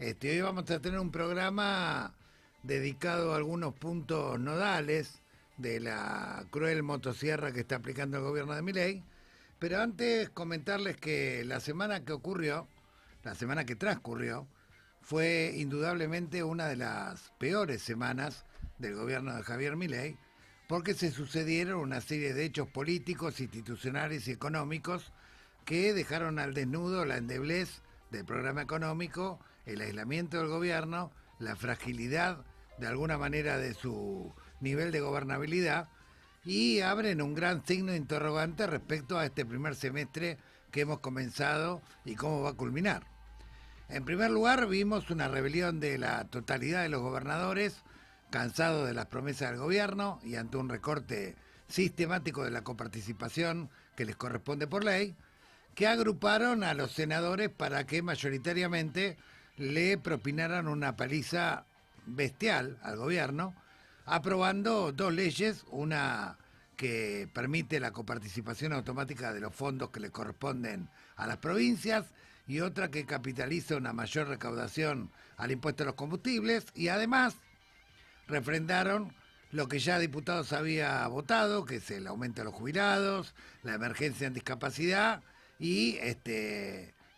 Hoy vamos a tener un programa dedicado a algunos puntos nodales de la cruel motosierra que está aplicando el gobierno de Milei. Pero antes comentarles que la semana que ocurrió, la semana que transcurrió, fue indudablemente una de las peores semanas del gobierno de Javier Milei, porque se sucedieron una serie de hechos políticos, institucionales y económicos que dejaron al desnudo la endeblez del programa económico, el aislamiento del gobierno, la fragilidad de alguna manera de su nivel de gobernabilidad y abren un gran signo de interrogante respecto a este primer semestre que hemos comenzado y cómo va a culminar. En primer lugar, vimos una rebelión de la totalidad de los gobernadores, cansados de las promesas del gobierno y ante un recorte sistemático de la coparticipación que les corresponde por ley, que agruparon a los senadores para que mayoritariamente le propinaran una paliza bestial al gobierno, aprobando dos leyes, una que permite la coparticipación automática de los fondos que le corresponden a las provincias y otra que capitaliza una mayor recaudación al impuesto a los combustibles y además refrendaron lo que ya diputados había votado, que es el aumento de los jubilados, la emergencia en discapacidad y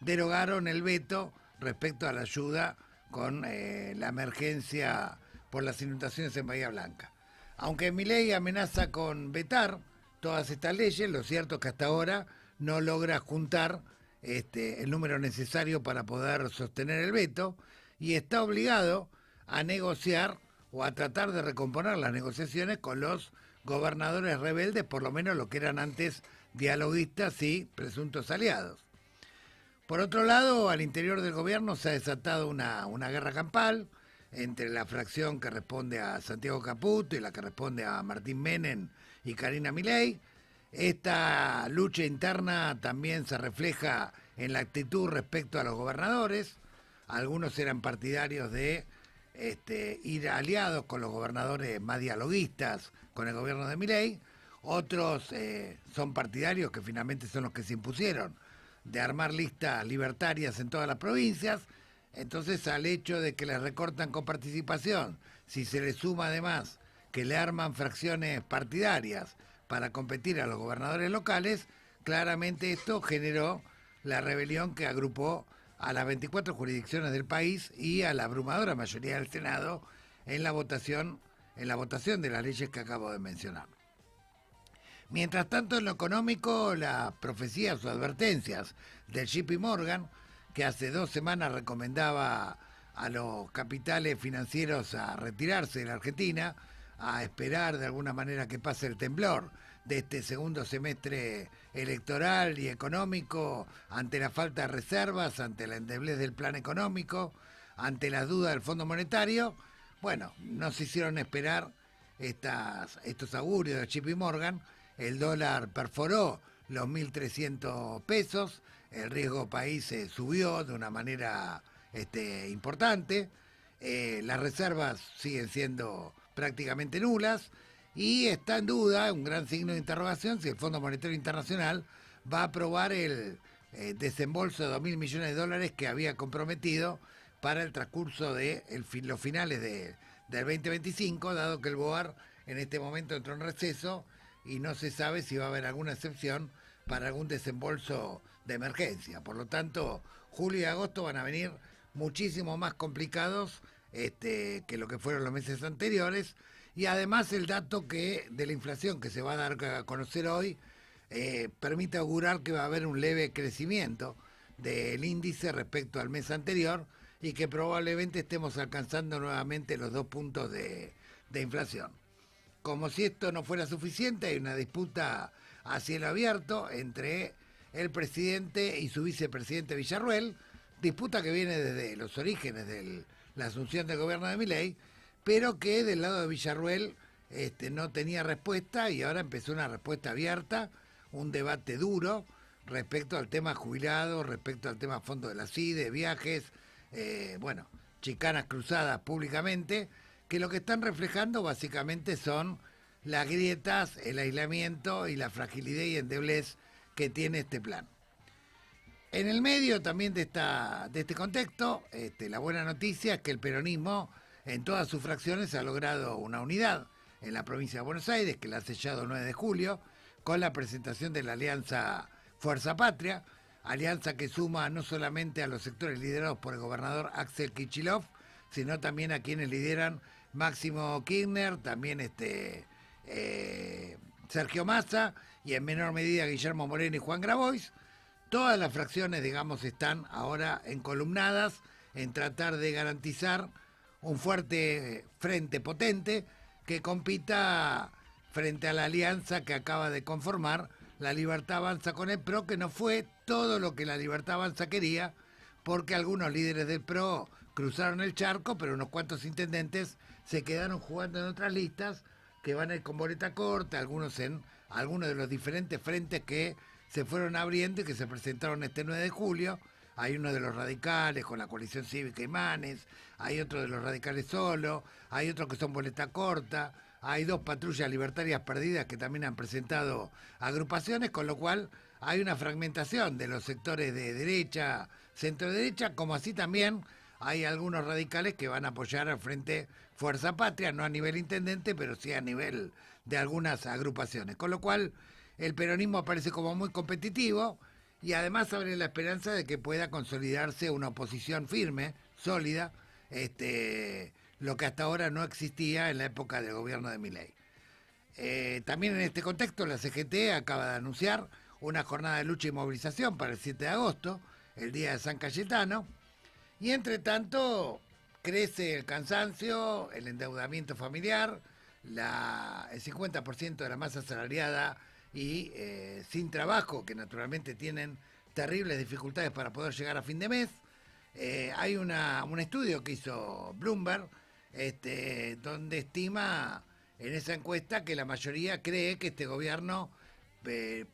derogaron el veto respecto a la ayuda con la emergencia por las inundaciones en Bahía Blanca. Aunque Milei amenaza con vetar todas estas leyes, lo cierto es que hasta ahora no logra juntar el número necesario para poder sostener el veto y está obligado a negociar o a tratar de recomponer las negociaciones con los gobernadores rebeldes, por lo menos lo que eran antes dialoguistas y presuntos aliados. Por otro lado, al interior del gobierno se ha desatado una guerra campal entre la fracción que responde a Santiago Caputo y la que responde a Martín Menem y Karina Milei. Esta lucha interna también se refleja en la actitud respecto a los gobernadores. Algunos eran partidarios de ir aliados con los gobernadores más dialoguistas con el gobierno de Milei. Otros son partidarios, que finalmente son los que se impusieron, de armar listas libertarias en todas las provincias. Entonces, al hecho de que les recortan coparticipación, si se le suma además que le arman fracciones partidarias para competir a los gobernadores locales, claramente esto generó la rebelión que agrupó a las 24 jurisdicciones del país y a la abrumadora mayoría del Senado en la votación de las leyes que acabo de mencionar. Mientras tanto, en lo económico, las profecías o advertencias del JP Morgan, que hace 2 semanas recomendaba a los capitales financieros a retirarse de la Argentina, a esperar de alguna manera que pase el temblor de este segundo semestre electoral y económico, ante la falta de reservas, ante la endeblez del plan económico, ante las dudas del Fondo Monetario, bueno, no se hicieron esperar estos augurios de JP Morgan. El dólar perforó los 1.300 pesos, el riesgo país subió de una manera importante, las reservas siguen siendo prácticamente nulas y está en duda, un gran signo de interrogación, si el Fondo Monetario Internacional va a aprobar el desembolso de 2.000 millones de dólares que había comprometido para el transcurso de los finales del 2025, dado que el BOAR en este momento entró en receso y no se sabe si va a haber alguna excepción para algún desembolso de emergencia. Por lo tanto, julio y agosto van a venir muchísimo más complicados que lo que fueron los meses anteriores, y además el dato de la inflación que se va a dar a conocer hoy permite augurar que va a haber un leve crecimiento del índice respecto al mes anterior y que probablemente estemos alcanzando nuevamente los 2 puntos de inflación. Como si esto no fuera suficiente, hay una disputa a cielo abierto entre el presidente y su vicepresidente Villarruel, disputa que viene desde los orígenes de la asunción del gobierno de Milei, pero que del lado de Villarruel no tenía respuesta y ahora empezó una respuesta abierta, un debate duro respecto al tema jubilado, respecto al tema fondo de la CIDE, viajes, chicanas cruzadas públicamente, que lo que están reflejando básicamente son las grietas, el aislamiento y la fragilidad y endeblez que tiene este plan. En el medio también de este contexto, la buena noticia es que el peronismo en todas sus fracciones ha logrado una unidad en la provincia de Buenos Aires, que la ha sellado el 9 de julio, con la presentación de la alianza Fuerza Patria, alianza que suma no solamente a los sectores liderados por el gobernador Axel Kicillof, sino también a quienes lideran Máximo Kirchner, también Sergio Massa y en menor medida Guillermo Moreno y Juan Grabois. Todas las fracciones, digamos, están ahora encolumnadas en tratar de garantizar un fuerte frente potente que compita frente a la alianza que acaba de conformar la Libertad Avanza con el PRO, que no fue todo lo que la Libertad Avanza quería, porque algunos líderes del PRO cruzaron el charco, pero unos cuantos intendentes se quedaron jugando en otras listas que van a ir con boleta corta, algunos en algunos de los diferentes frentes que se fueron abriendo y que se presentaron este 9 de julio. Hay uno de los radicales con la coalición cívica Imanes, hay otro de los radicales solo, hay otros que son boleta corta, hay dos patrullas libertarias perdidas que también han presentado agrupaciones, con lo cual hay una fragmentación de los sectores de derecha, centro derecha, como así también hay algunos radicales que van a apoyar al Frente Fuerza Patria, no a nivel intendente, pero sí a nivel de algunas agrupaciones. Con lo cual el peronismo aparece como muy competitivo y además abre la esperanza de que pueda consolidarse una oposición firme, sólida, lo que hasta ahora no existía en la época del gobierno de Milei. También en este contexto la CGT acaba de anunciar una jornada de lucha y movilización para el 7 de agosto, el día de San Cayetano, y entre tanto crece el cansancio, el endeudamiento familiar, el 50% de la masa asalariada y sin trabajo, que naturalmente tienen terribles dificultades para poder llegar a fin de mes. Hay un estudio que hizo Bloomberg, donde estima en esa encuesta que la mayoría cree que este gobierno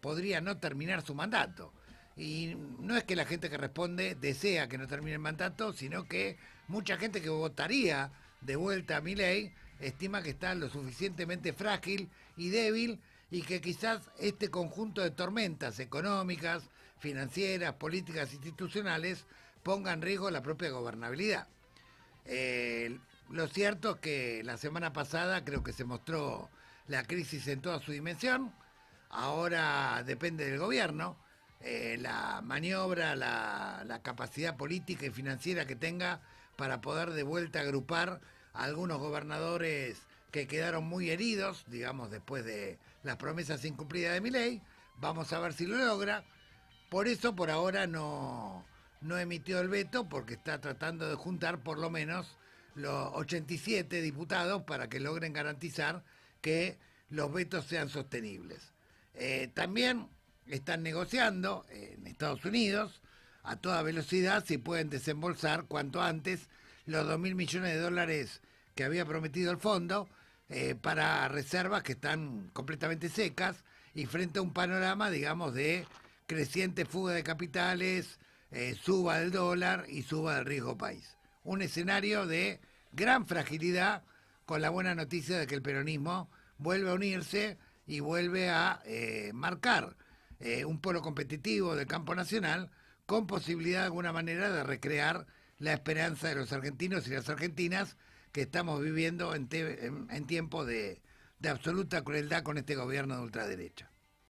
podría no terminar su mandato. Y no es que la gente que responde desea que no termine el mandato, sino que mucha gente que votaría de vuelta a Milei estima que está lo suficientemente frágil y débil y que quizás este conjunto de tormentas económicas, financieras, políticas, institucionales ponga en riesgo la propia gobernabilidad. Lo cierto es que la semana pasada creo que se mostró la crisis en toda su dimensión. Ahora depende del gobierno, la maniobra, la capacidad política y financiera que tenga para poder de vuelta agrupar a algunos gobernadores que quedaron muy heridos, digamos, después de las promesas incumplidas de Milei. Vamos a ver si lo logra. Por eso, por ahora, no emitió el veto, porque está tratando de juntar por lo menos los 87 diputados para que logren garantizar que los vetos sean sostenibles. También están negociando en Estados Unidos a toda velocidad si pueden desembolsar cuanto antes los 2.000 millones de dólares que había prometido el fondo para reservas que están completamente secas y frente a un panorama, digamos, de creciente fuga de capitales, suba del dólar y suba del riesgo país. Un escenario de gran fragilidad, con la buena noticia de que el peronismo vuelve a unirse y vuelve a marcar un polo competitivo del campo nacional con posibilidad de alguna manera de recrear la esperanza de los argentinos y las argentinas que estamos viviendo en tiempos de absoluta crueldad con este gobierno de ultraderecha.